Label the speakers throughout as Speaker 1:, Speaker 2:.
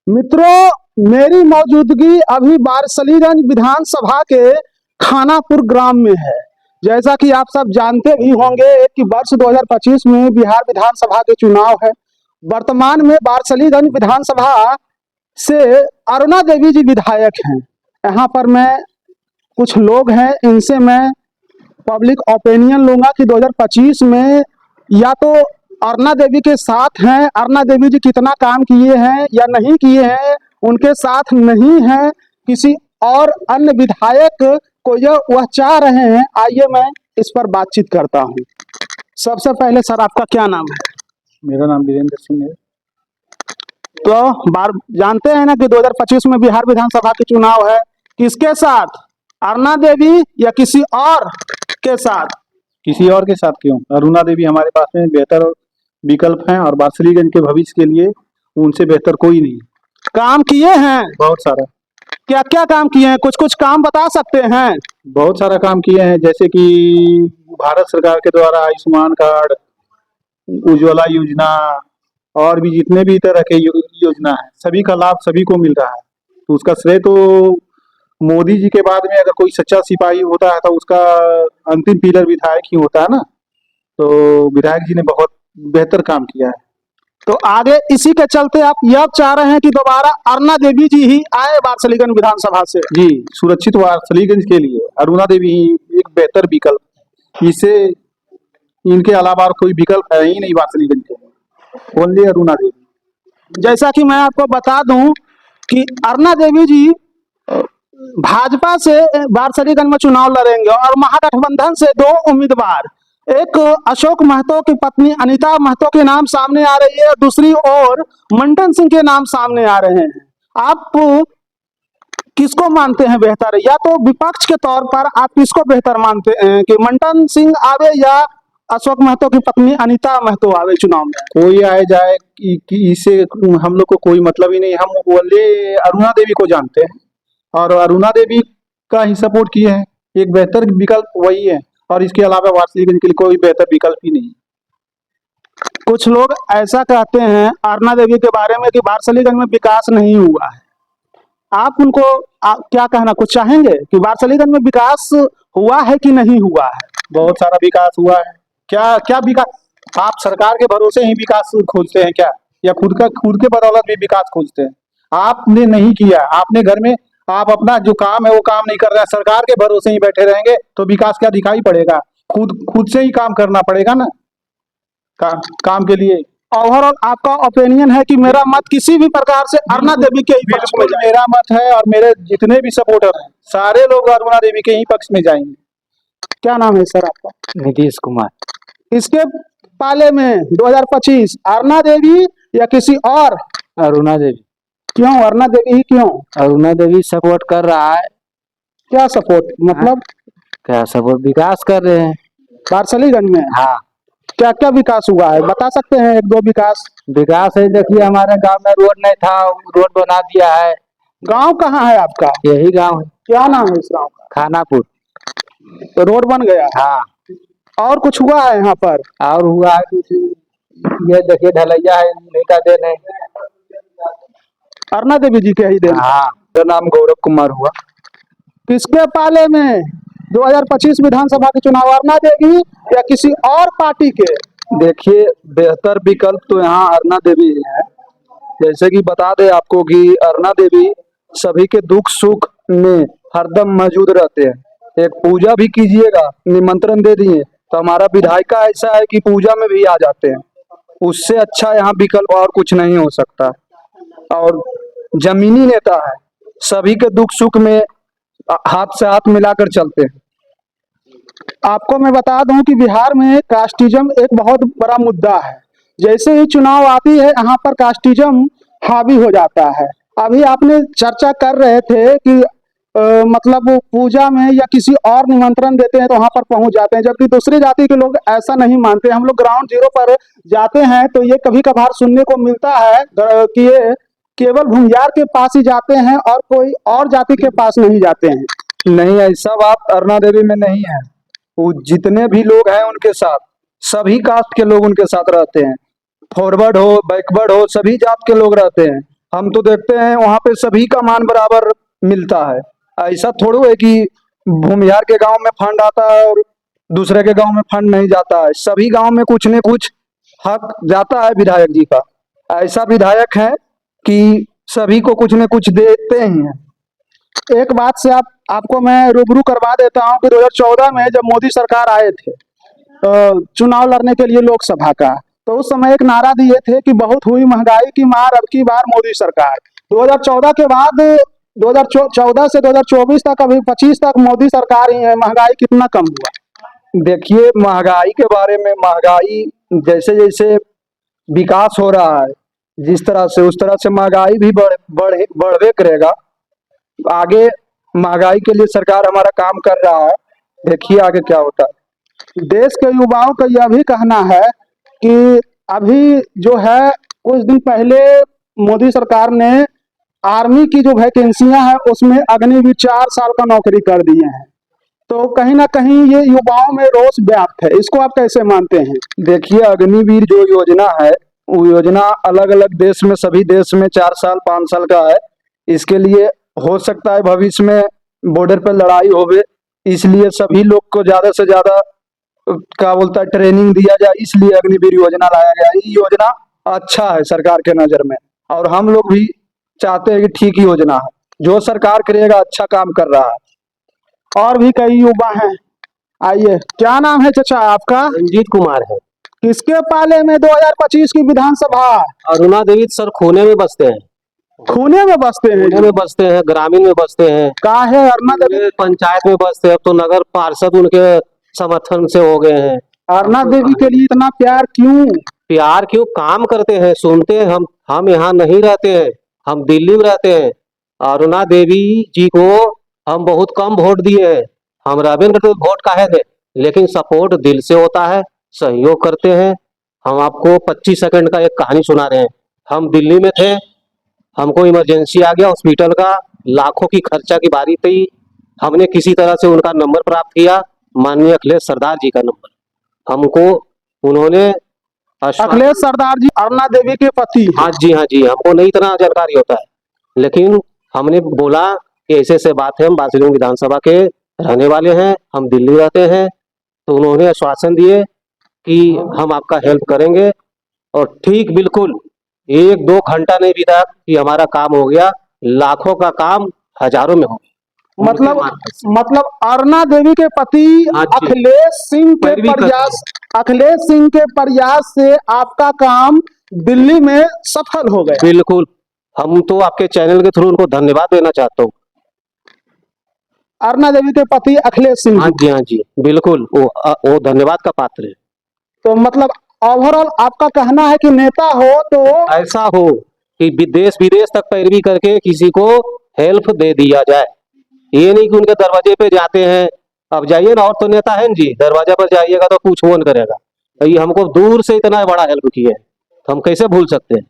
Speaker 1: मित्रों, मेरी मौजूदगी अभी बारसलीगंज विधानसभा के खानापुर ग्राम में है। जैसा कि आप सब जानते भी होंगे कि वर्ष 2025 में बिहार विधानसभा के चुनाव है। वर्तमान में बारसलीगंज विधानसभा से अरुणा देवी जी विधायक हैं। यहाँ पर मैं कुछ लोग हैं, इनसे मैं पब्लिक ओपिनियन लूंगा कि 2025 में या तो अरुणा देवी के साथ हैं, अरुणा देवी जी कितना काम किए हैं या नहीं किए हैं, उनके साथ नहीं हैं, किसी और अन्य विधायक को यह वह चाह रहे हैं। आइए मैं इस पर बातचीत करता हूं। सबसे पहले सर, आपका क्या नाम है?
Speaker 2: मेरा नाम वीरेंद्र सिंह है।
Speaker 1: तो बार जानते हैं ना कि 2025 में बिहार विधानसभा के चुनाव है। किसके साथ, अरुणा देवी या किसी और के साथ?
Speaker 2: किसी और के साथ क्यों? अरुणा देवी हमारे पास में बेहतर विकल्प हैं और बारसलीगंज के भविष्य के लिए उनसे बेहतर कोई नहीं।
Speaker 1: काम किए हैं
Speaker 2: बहुत सारा।
Speaker 1: क्या क्या काम किए हैं? कुछ कुछ काम बता सकते हैं?
Speaker 2: बहुत सारा काम किए हैं, जैसे कि भारत सरकार के द्वारा आयुष्मान कार्ड, उज्ज्वला योजना और भी जितने भी तरह के योजना है, सभी का लाभ सभी को मिल रहा है। तो उसका श्रेय तो मोदी जी के बाद में अगर कोई सच्चा सिपाही होता है तो उसका अंतिम पिलर विधायक ही होता है ना। तो विधायक जी ने बहुत बेहतर काम किया है।
Speaker 1: तो आगे इसी के चलते आप यह चाह रहे हैं कि दोबारा अरुणा देवी जी ही आए बारसलीगंज विधानसभा से?
Speaker 2: जी, सुरक्षित बारसलीगंज के लिए अरुणा देवी ही एक बेहतर विकल्प। इसे इनके अलावा और कोई विकल्प है ही नहीं बारसलीगंज के लिए, ओनली अरुणा देवी।
Speaker 1: जैसा कि मैं आपको बता दूं कि अरुणा देवी जी भाजपा से बारसलीगंज में चुनाव लड़ेंगे और महागठबंधन से दो उम्मीदवार, एक अशोक महतो की पत्नी अनीता महतो के नाम सामने आ रही है और दूसरी ओर मंटन सिंह के नाम सामने आ रहे हैं। आप किसको मानते हैं बेहतर, या तो विपक्ष के तौर पर आप किसको बेहतर मानते हैं कि मंटन सिंह आवे या अशोक महतो की पत्नी अनीता महतो आवे चुनाव में?
Speaker 2: कोई आए जाए कि इससे हम लोग को कोई मतलब ही नहीं। हम ओनली अरुणा देवी को जानते हैं और अरुणा देवी का ही सपोर्ट किए हैं। एक बेहतर विकल्प वही है और इसके अलावा बारसलीगंज के लिए कोई बेहतर विकल्प ही नहीं।
Speaker 1: कुछ लोग ऐसा कहते हैं अरुणा देवी के बारे में कि बारसलीगंज में विकास नहीं हुआ है। आप उनको क्या कहना कुछ चाहेंगे कि बारसलीगंज में विकास हुआ है कि नहीं हुआ है?
Speaker 2: बहुत सारा विकास हुआ है। क्या क्या विकास? आप सरकार के भरोसे ही विकास खोजते हैं क्या, या खुद के बदौलत भी विकास खोजते हैं? आपने नहीं किया। आपने घर में आप अपना जो काम है वो काम नहीं कर रहे हैं, सरकार के भरोसे ही बैठे रहेंगे तो विकास क्या दिखाई पड़ेगा? खुद से ही काम करना पड़ेगा ना। काम के लिए
Speaker 1: ओवरऑल आपका ओपिनियन है कि मेरा मत किसी भी प्रकार से अरुणा देवी के ही पक्ष में
Speaker 2: बिल्कुल मेरा मत है और मेरे जितने भी सपोर्टर हैं सारे लोग अरुणा देवी के ही पक्ष में जाएंगे।
Speaker 1: क्या नाम है सर आपका?
Speaker 3: नीतीश कुमार।
Speaker 1: इसके पाले में 2025 अरुणा देवी या किसी और?
Speaker 3: अरुणा देवी।
Speaker 1: क्यों अरुणा देवी ही क्यों?
Speaker 3: अरुणा देवी सपोर्ट कर रहा है।
Speaker 1: क्या सपोर्ट मतलब?
Speaker 3: क्या सपोर्ट? विकास कर रहे हैं
Speaker 1: बारसलीगंज में।
Speaker 3: हाँ।
Speaker 1: क्या क्या विकास हुआ है बता सकते हैं? एक दो विकास।
Speaker 3: विकास है, देखिए हमारे गांव में रोड नहीं था, रोड बना दिया है।
Speaker 1: गांव कहाँ है आपका?
Speaker 3: यही गांव है।
Speaker 1: क्या नाम है इस गांव का?
Speaker 3: खानापुर।
Speaker 1: तो रोड बन गया?
Speaker 3: हाँ।
Speaker 1: और कुछ हुआ है यहाँ पर?
Speaker 3: और हुआ है कुछ, ये देखिए ढलैया है, नहीं का देन है।
Speaker 1: अरुणा देवी जी के ही देन?
Speaker 3: हाँ।
Speaker 2: मेरा नाम गौरव कुमार हुआ।
Speaker 1: किसके पाले में 2025 विधानसभा के चुनाव, अरुणा देवी या किसी और पार्टी के?
Speaker 2: देखिए, बेहतर विकल्प तो यहाँ अरुणा देवी है। जैसे कि बता दे आपको कि अरुणा देवी सभी के दुख सुख में हरदम मौजूद रहते हैं। एक पूजा भी कीजिएगा, निमंत्रण दे दिए तो हमारा विधायिका ऐसा है कि पूजा में भी आ जाते हैं। उससे अच्छा यहाँ विकल्प और कुछ नहीं हो सकता। और जमीनी नेता है, सभी के दुख सुख में हाथ से हाथ मिलाकर चलते हैं।
Speaker 1: आपको मैं बता दूं कि बिहार में कास्टिज्म एक बहुत बड़ा मुद्दा है। जैसे ही चुनाव आती है यहाँ पर कास्टिज्म हावी हो जाता है। अभी आपने चर्चा कर रहे थे कि मतलब पूजा में या किसी और निमंत्रण देते हैं तो वहां पर पहुंच जाते हैं, जबकि दूसरी जाति के लोग ऐसा नहीं मानते। हम लोग ग्राउंड जीरो पर जाते हैं तो ये कभी कभार सुनने को मिलता है कि ये केवल भूमियार के पास ही जाते हैं और कोई और जाति के पास नहीं जाते हैं।
Speaker 2: नहीं, ऐसा बात अरुणा देवी में नहीं है। वो जितने भी लोग हैं उनके साथ, सभी कास्ट के लोग उनके साथ रहते हैं। फॉरवर्ड हो बैकवर्ड हो, सभी जात के लोग रहते हैं। हम तो देखते हैं वहाँ पे सभी का मान बराबर मिलता है। ऐसा थोड़ा है कि भूमिहार के गांव में फंड आता है और दूसरे के गांव में फंड नहीं जाता है। सभी गांव में कुछ न कुछ हक जाता है विधायक जी का। ऐसा विधायक है कि सभी को कुछ न कुछ देते ही हैं।
Speaker 1: एक बात से आपको मैं रूबरू करवा देता हूँ कि 2014 में जब मोदी सरकार आए थे चुनाव लड़ने के लिए लोकसभा का, तो उस समय एक नारा दिए थे कि बहुत हुई महंगाई की मार, अब की बार मोदी सरकार। 2014 के बाद 2014 से 2024 तक, अभी 25 तक मोदी सरकार ही है। महंगाई कितना कम हुआ?
Speaker 2: देखिए, महंगाई के बारे में, महंगाई जैसे जैसे विकास हो रहा है जिस तरह से, उस तरह से महंगाई भी बढ़े करेगा। आगे महंगाई के लिए सरकार हमारा काम कर रहा है, देखिए आगे क्या होता है।
Speaker 1: देश के युवाओं का यह भी कहना है कि अभी जो है, कुछ दिन पहले मोदी सरकार ने आर्मी की जो वैकेंसियां हैं उसमें अग्निवीर 4 साल का नौकरी कर दिए हैं। तो कहीं ना कहीं ये युवाओं में रोष व्याप्त है, इसको आप कैसे मानते हैं?
Speaker 2: देखिए, अग्निवीर जो योजना है, वो योजना अलग अलग देश में, सभी देश में 4 साल 5 साल का है। इसके लिए हो सकता है भविष्य में बॉर्डर पर लड़ाई होवे, इसलिए सभी लोग को ज्यादा से ज्यादा क्या बोलता है ट्रेनिंग दिया जाए, इसलिए अग्निवीर योजना लाया गया। ये योजना अच्छा है सरकार के नजर में, और हम लोग भी चाहते हैं कि ठीक योजना है। जो सरकार करेगा अच्छा काम कर रहा है।
Speaker 1: और भी कई युवा हैं, आइए। क्या नाम है चाचा आपका?
Speaker 3: रंजीत कुमार है।
Speaker 1: किसके पाले में 2025 की विधानसभा?
Speaker 3: अरुणा देवी सर खूने में बसते हैं।
Speaker 1: खूने में बसते हैं?
Speaker 3: खूने में बसते हैं, ग्रामीण में बसते हैं,
Speaker 1: कहा है अरुणा देवी?
Speaker 3: पंचायत में बसते हैं। अब तो नगर पार्षद उनके समर्थन से हो गए हैं।
Speaker 1: अरुणा देवी के लिए इतना प्यार क्यों?
Speaker 3: प्यार क्यों? काम करते हैं, सुनते हैं। हम यहाँ नहीं रहते हैं, हम दिल्ली में रहते हैं। अरुणा देवी जी को हम बहुत कम वोट दिए हैं। हम रविंद्र तो वोट काहे दे, लेकिन सपोर्ट दिल से होता है, सहयोग करते हैं। हम आपको 25 सेकंड का एक कहानी सुना रहे हैं। हम दिल्ली में थे, हमको इमरजेंसी आ गया हॉस्पिटल का, लाखों की खर्चा की बारी थी। हमने किसी तरह से उनका नंबर प्राप्त किया, माननीय अखिलेश सरदार जी का नंबर। हमको उन्होंने
Speaker 1: अखिलेश सरदार जी अरुणा देवी के पति?
Speaker 3: हाँ जी, हाँ जी। हमको नहीं इतना जानकारी होता है, लेकिन हमने बोला कि ऐसे ऐसे बात है, हम बासिलों विधानसभा के रहने वाले हैं, हम दिल्ली रहते हैं। तो उन्होंने आश्वासन दिए कि हम आपका हेल्प करेंगे। और ठीक बिल्कुल 1-2 घंटा नहीं बीता कि हमारा काम हो गया। लाखों का काम हजारों में हो गया।
Speaker 1: मतलब अरुणा देवी के पति
Speaker 3: हाँ जी।
Speaker 1: अखिलेश सिंह के प्रयास से आपका काम दिल्ली में सफल हो गया।
Speaker 3: बिल्कुल। हम तो आपके चैनल के थ्रू उनको धन्यवाद देना चाहता हूँ।
Speaker 1: अरुणा देवी के पति अखिलेश सिंह?
Speaker 3: हाँ जी, हाँ जी, बिल्कुल। वो धन्यवाद का पात्र है।
Speaker 1: तो मतलब ओवरऑल आपका कहना है कि नेता हो तो
Speaker 3: ऐसा हो कि विदेश विदेश तक पैरवी करके किसी को हेल्प दे दिया जाए। ये नहीं कि उनके दरवाजे पे जाते हैं। अब जाइए ना, और तो नेता है जी, दरवाजा पर जाइएगा तो पूछ फोन करेगा। तो ये हमको दूर से इतना बड़ा हेल्प किया है, तो हम कैसे भूल सकते हैं?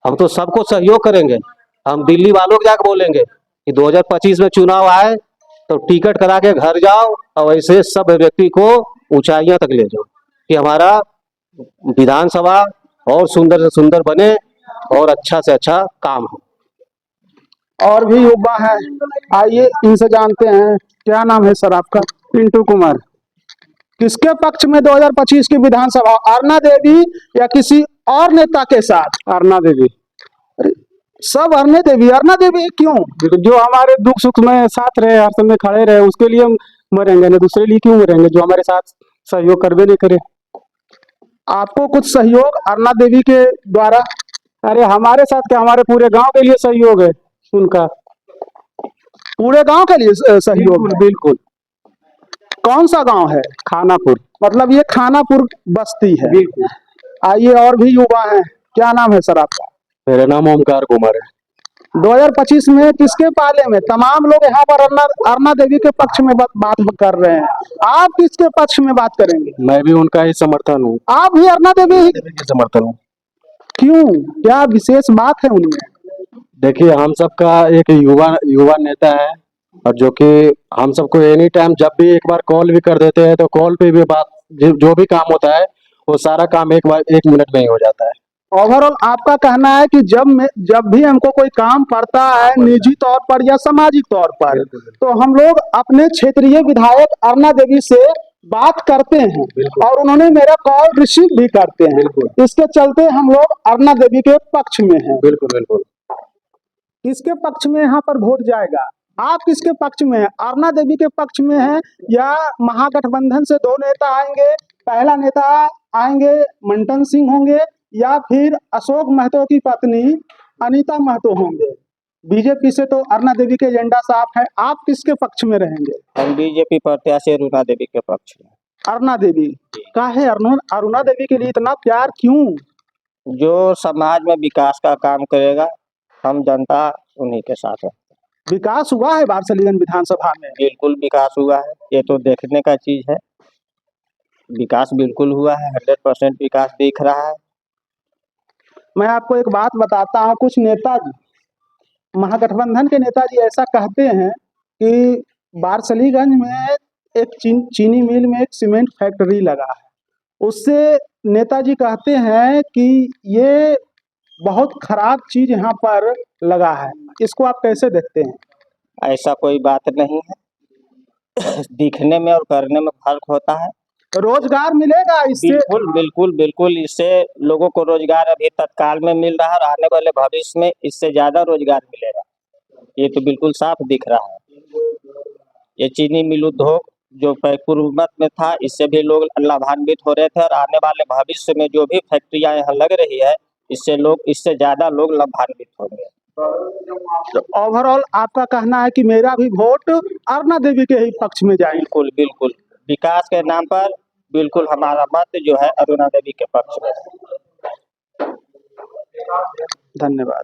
Speaker 3: हम तो सबको सहयोग करेंगे। हम दिल्ली वालों को जाकर बोलेंगे कि 2025 में चुनाव आए तो टिकट करा के घर जाओ, और ऐसे सब व्यक्ति को ऊंचाइयां तक ले जाओ कि हमारा विधानसभा और सुंदर से सुंदर बने और अच्छा से अच्छा काम हो।
Speaker 1: और भी युवा है, आइए इनसे जानते हैं। क्या नाम है सर आपका?
Speaker 2: पिंटू कुमार।
Speaker 1: किसके पक्ष में 2025 की विधानसभा, अरुणा देवी या किसी और नेता के साथ?
Speaker 2: अरुणा देवी।
Speaker 1: सब अरुणा देवी? अरुणा देवी क्यों?
Speaker 2: जो हमारे दुख सुख में साथ रहे, हर समय खड़े रहे, उसके लिए हम मरेंगे, ना दूसरे लिए क्यों मरेंगे जो हमारे साथ सहयोग करबे नहीं करे।
Speaker 1: आपको कुछ सहयोग अरुणा देवी के द्वारा?
Speaker 2: अरे हमारे साथ क्या, हमारे पूरे गांव के लिए सहयोग है उनका।
Speaker 1: पूरे गांव के लिए सहयोग है?
Speaker 2: बिल्कुल।
Speaker 1: कौन सा गांव है?
Speaker 2: खानापुर।
Speaker 1: मतलब ये खानापुर बस्ती है?
Speaker 2: बिल्कुल।
Speaker 1: आइए, और भी युवा हैं। क्या नाम है सर आपका?
Speaker 2: मेरा नाम ओमकार कुमार है।
Speaker 1: 2025 में किसके पाले में? तमाम लोग यहाँ पर अरुणा देवी के पक्ष में बात कर रहे हैं, आप किसके पक्ष में बात करेंगे?
Speaker 2: मैं भी उनका ही समर्थन हूँ।
Speaker 1: आप भी अरुणा देवी
Speaker 2: के समर्थन हूँ।
Speaker 1: क्यों, क्या विशेष बात है उनमें?
Speaker 2: देखिए, हम सबका एक युवा नेता है, और जो कि हम सबको एनी टाइम जब भी एक बार कॉल भी कर देते हैं तो कॉल पे भी बात, जो भी काम होता है वो सारा काम एक मिनट में ही हो जाता है।
Speaker 1: ओवरऑल आपका कहना है कि जब भी हमको कोई काम पड़ता है निजी तौर पर या सामाजिक तौर पर, तो हम लोग अपने क्षेत्रीय विधायक अरुणा देवी से बात करते हैं और उन्होंने मेरा कॉल रिसीव भी करते हैं। इसके चलते हम लोग अरुणा देवी के पक्ष में हैं।
Speaker 3: बिल्कुल बिल्कुल।
Speaker 1: किसके पक्ष में यहाँ पर वोट जाएगा? आप किसके पक्ष में हैं? अरुणा देवी के पक्ष में हैं या महागठबंधन से दो नेता आएंगे? पहला नेता आएंगे मंटन सिंह होंगे या फिर अशोक महतो की पत्नी अनीता महतो होंगे? बीजेपी से तो अरुणा देवी के एजेंडा साफ है, आप किसके पक्ष में रहेंगे?
Speaker 4: हम बीजेपी प्रत्याशी अरुणा देवी के पक्ष में।
Speaker 1: अरुणा देवी काहे? अरुणा देवी के लिए इतना प्यार क्यों?
Speaker 4: जो समाज में विकास का काम करेगा, हम जनता उन्हीं के साथ है।
Speaker 1: विकास हुआ है वारसलीगंज विधानसभा में?
Speaker 4: बिल्कुल विकास हुआ है, ये तो देखने का चीज है। विकास बिल्कुल हुआ है, 100% विकास दिख रहा है।
Speaker 1: मैं आपको एक बात बताता हूँ, कुछ नेताजी, महागठबंधन के नेताजी ऐसा कहते हैं कि वारसलीगंज में एक चीनी मिल में एक सीमेंट फैक्ट्री लगा है, उससे नेताजी कहते हैं कि ये बहुत खराब चीज यहाँ पर लगा है। इसको आप कैसे देखते हैं?
Speaker 4: ऐसा कोई बात नहीं है। दिखने में और करने में फर्क होता है।
Speaker 1: रोजगार मिलेगा इससे?
Speaker 4: बिल्कुल बिल्कुल बिल्कुल, इससे लोगों को रोजगार अभी तत्काल में मिल रहा है और आने वाले भविष्य में इससे ज्यादा रोजगार मिलेगा, ये तो बिल्कुल साफ दिख रहा है। ये चीनी मिल उद्योग जो पूर्व में था, इससे भी लोग लाभान्वित हो रहे थे और आने वाले भविष्य में जो भी फैक्ट्रियां यहाँ लग रही है, इससे ज्यादा लोग लाभान्वित होंगे।
Speaker 1: तो ओवरऑल आपका कहना है कि मेरा भी वोट अरुणा देवी के ही पक्ष में जाए?
Speaker 4: बिल्कुल बिल्कुल, विकास के नाम पर बिल्कुल हमारा मत जो है अरुणा देवी के पक्ष में।
Speaker 1: धन्यवाद।